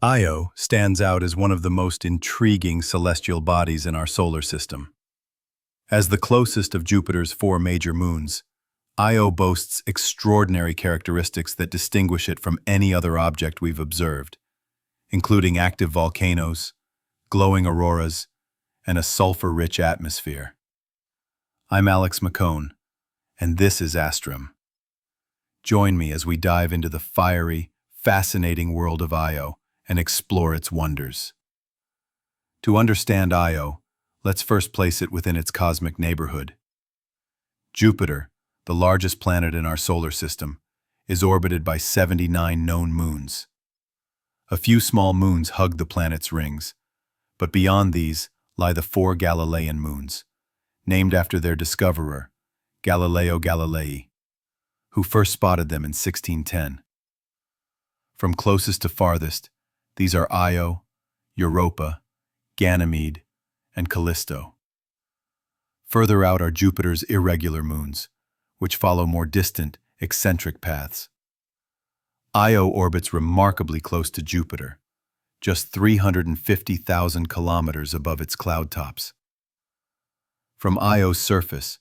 Io stands out as one of the most intriguing celestial bodies in our solar system. As the closest of Jupiter's four major moons, Io boasts extraordinary characteristics that distinguish it from any other object we've observed, including active volcanoes, glowing auroras, and a sulfur-rich atmosphere. I'm Alex McCone, and this is Astrum. Join me as we dive into the fiery, fascinating world of Io and explore its wonders. To understand Io, let's first place it within its cosmic neighborhood. Jupiter, the largest planet in our solar system, is orbited by 79 known moons. A few small moons hug the planet's rings, but beyond these lie the four Galilean moons, named after their discoverer, Galileo Galilei, who first spotted them in 1610. From closest to farthest, these are Io, Europa, Ganymede, and Callisto. Further out are Jupiter's irregular moons, which follow more distant, eccentric paths. Io orbits remarkably close to Jupiter, just 350,000 kilometers above its cloud tops. From Io's surface,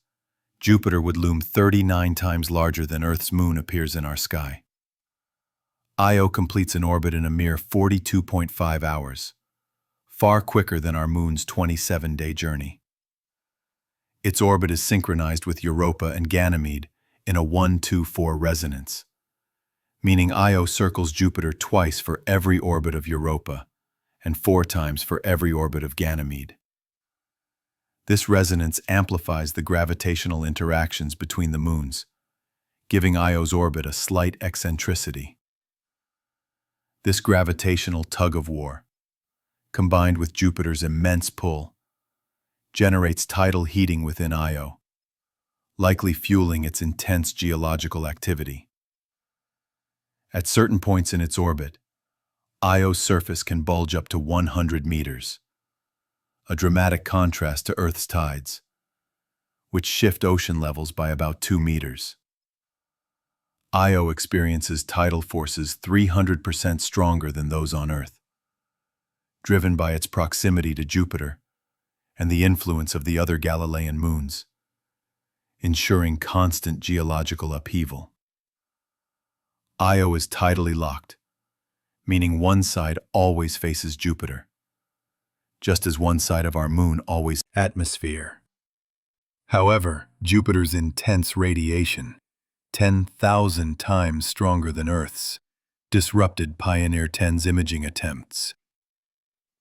Jupiter would loom 39 times larger than Earth's moon appears in our sky. Io completes an orbit in a mere 42.5 hours, far quicker than our moon's 27-day journey. Its orbit is synchronized with Europa and Ganymede in a 1-2-4 resonance, meaning Io circles Jupiter twice for every orbit of Europa and 4 times for every orbit of Ganymede. This resonance amplifies the gravitational interactions between the moons, giving Io's orbit a slight eccentricity. This gravitational tug-of-war, combined with Jupiter's immense pull, generates tidal heating within Io, likely fueling its intense geological activity. At certain points in its orbit, Io's surface can bulge up to 100 meters, a dramatic contrast to Earth's tides, which shift ocean levels by about 2 meters. Io experiences tidal forces 300% stronger than those on Earth, driven by its proximity to Jupiter and the influence of the other Galilean moons, ensuring constant geological upheaval. Io is tidally locked, meaning one side always faces Jupiter, just as one side of our moon always atmosphere. However, Jupiter's intense radiation, 10,000 times stronger than Earth's, disrupted Pioneer 10's imaging attempts.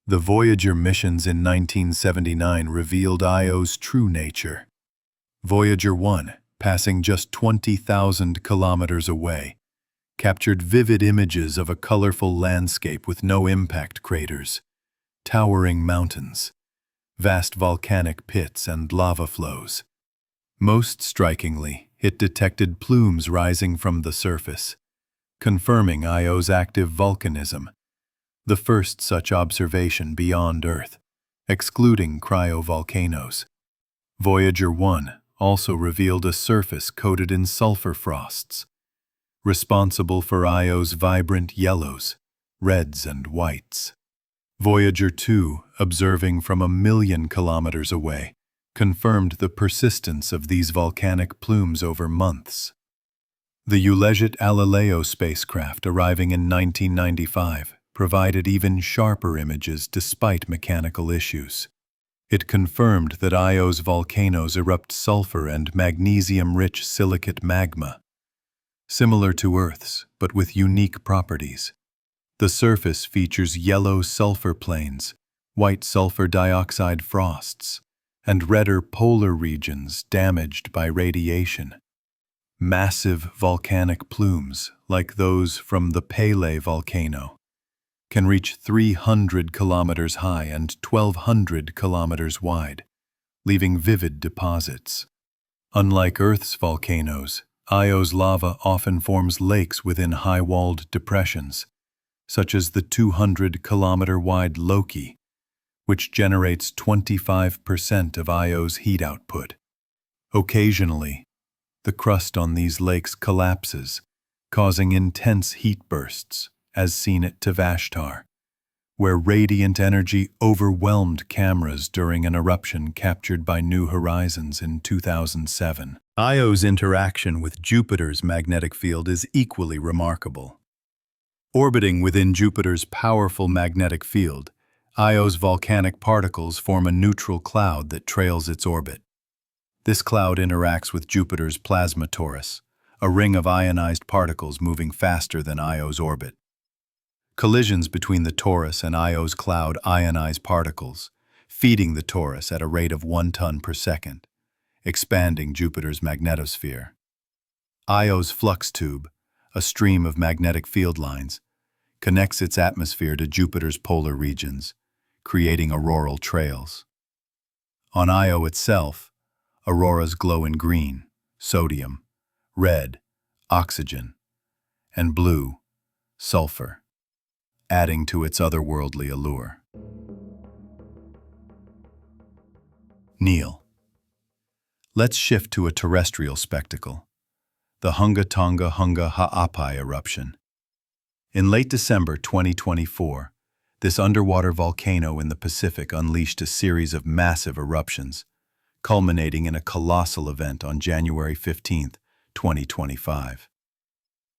The Voyager missions in 1979 revealed Io's true nature. Voyager 1, passing just 20,000 kilometers away, captured vivid images of a colorful landscape with no impact craters, towering mountains, vast volcanic pits, and lava flows. Most strikingly, it detected plumes rising from the surface, confirming Io's active volcanism, the first such observation beyond Earth, excluding cryovolcanoes. Voyager 1 also revealed a surface coated in sulfur frosts, responsible for Io's vibrant yellows, reds, and whites. Voyager 2, observing from 1,000,000 kilometers away, confirmed the persistence of these volcanic plumes over months. The Ulejit Galileo spacecraft, arriving in 1995, provided even sharper images despite mechanical issues. It confirmed that Io's volcanoes erupt sulfur and magnesium-rich silicate magma, similar to Earth's, but with unique properties. The surface features yellow sulfur plains, white sulfur dioxide frosts, and redder polar regions damaged by radiation. Massive volcanic plumes, like those from the Pele volcano, can reach 300 kilometers high and 1,200 kilometers wide, leaving vivid deposits. Unlike Earth's volcanoes, Io's lava often forms lakes within high-walled depressions, such as the 200-kilometer-wide Loki, which generates 25% of Io's heat output. Occasionally, the crust on these lakes collapses, causing intense heat bursts, as seen at Tavashtar, where radiant energy overwhelmed cameras during an eruption captured by New Horizons in 2007. Io's interaction with Jupiter's magnetic field is equally remarkable. Orbiting within Jupiter's powerful magnetic field, Io's volcanic particles form a neutral cloud that trails its orbit. This cloud interacts with Jupiter's plasma torus, a ring of ionized particles moving faster than Io's orbit. Collisions between the torus and Io's cloud ionize particles, feeding the torus at a rate of 1 ton per second, expanding Jupiter's magnetosphere. Io's flux tube, a stream of magnetic field lines, connects its atmosphere to Jupiter's polar regions, creating auroral trails. On Io itself, auroras glow in green, sodium, red, oxygen, and blue, sulfur, adding to its otherworldly allure. Neil. Let's shift to a terrestrial spectacle, the Hunga Tonga Hunga Ha'apai eruption. In late December 2024, this underwater volcano in the Pacific unleashed a series of massive eruptions, culminating in a colossal event on January 15, 2025.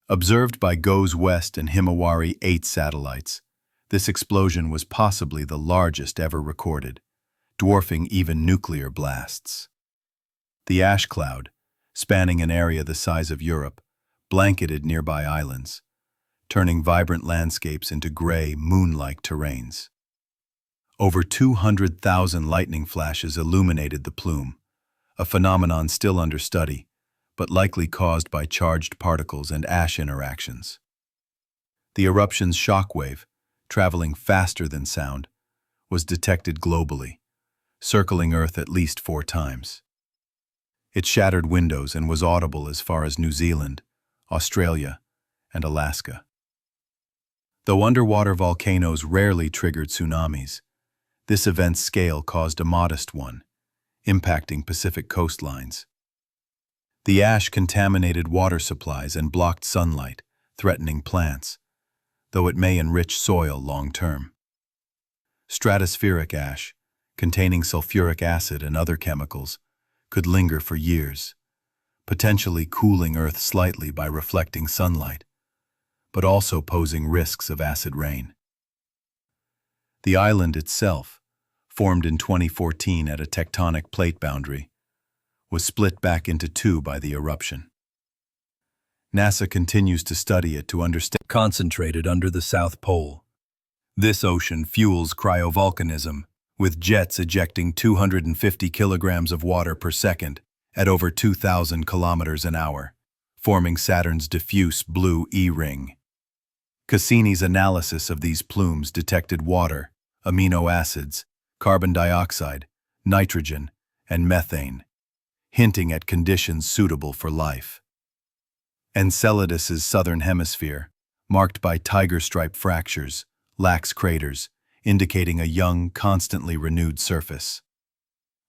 Observed by GOES West and Himawari 8 satellites, this explosion was possibly the largest ever recorded, dwarfing even nuclear blasts. The ash cloud, spanning an area the size of Europe, blanketed nearby islands, turning vibrant landscapes into gray, moon-like terrains. Over 200,000 lightning flashes illuminated the plume, a phenomenon still under study, but likely caused by charged particles and ash interactions. The eruption's shockwave, traveling faster than sound, was detected globally, circling Earth at least 4 times. It shattered windows and was audible as far as New Zealand, Australia, and Alaska. Though underwater volcanoes rarely triggered tsunamis, this event's scale caused a modest one, impacting Pacific coastlines. The ash contaminated water supplies and blocked sunlight, threatening plants, though it may enrich soil long-term. Stratospheric ash, containing sulfuric acid and other chemicals, could linger for years, potentially cooling Earth slightly by reflecting sunlight, but also posing risks of acid rain. The island itself, formed in 2014 at a tectonic plate boundary, was split back into 2 by the eruption. NASA continues to study it to understand. Concentrated under the South Pole. This ocean fuels cryovolcanism, with jets ejecting 250 kilograms of water per second at over 2,000 kilometers an hour, forming Saturn's diffuse blue E-ring. Cassini's analysis of these plumes detected water, amino acids, carbon dioxide, nitrogen, and methane, hinting at conditions suitable for life. Enceladus's southern hemisphere, marked by tiger-stripe fractures, lacks craters, indicating a young, constantly renewed surface.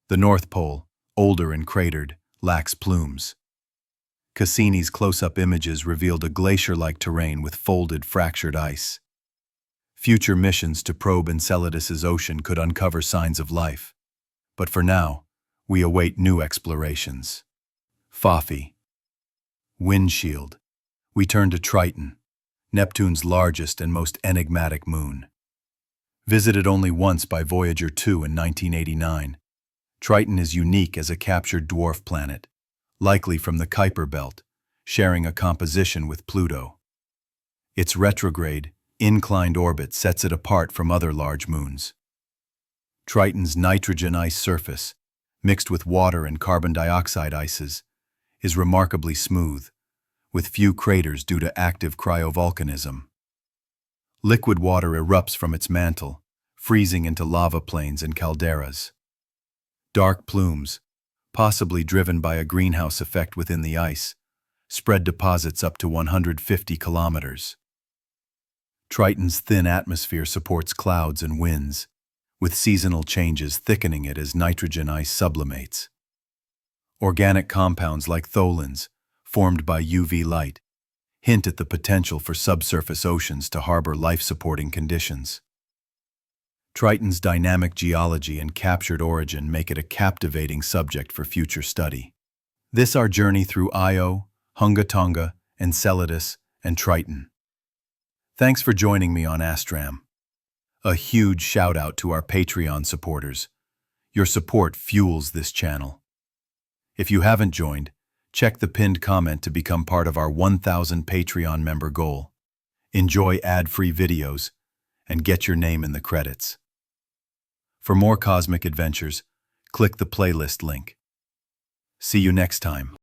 The North Pole, older and cratered, lacks plumes. Cassini's close-up images revealed a glacier-like terrain with folded, fractured ice. Future missions to probe Enceladus's ocean could uncover signs of life, but for now, we await new explorations. Phafi. Windshield. We turn to Triton, Neptune's largest and most enigmatic moon. Visited only once by Voyager 2 in 1989, Triton is unique as a captured dwarf planet, likely from the Kuiper Belt, sharing a composition with Pluto. Its retrograde, inclined orbit sets it apart from other large moons. Triton's nitrogen ice surface, mixed with water and carbon dioxide ices, is remarkably smooth, with few craters due to active cryovolcanism. Liquid water erupts from its mantle, freezing into lava plains and calderas. Dark plumes, possibly driven by a greenhouse effect within the ice, spread deposits up to 150 kilometers. Triton's thin atmosphere supports clouds and winds, with seasonal changes thickening it as nitrogen ice sublimates. Organic compounds like tholins, formed by UV light, hint at the potential for subsurface oceans to harbor life-supporting conditions. Triton's dynamic geology and captured origin make it a captivating subject for future study. This our journey through Io, Hunga Tonga, Enceladus, and Triton. Thanks for joining me on Astram. A huge shout out to our Patreon supporters. Your support fuels this channel. If you haven't joined, check the pinned comment to become part of our 1,000 Patreon member goal. Enjoy ad-free videos and get your name in the credits. For more cosmic adventures, click the playlist link. See you next time.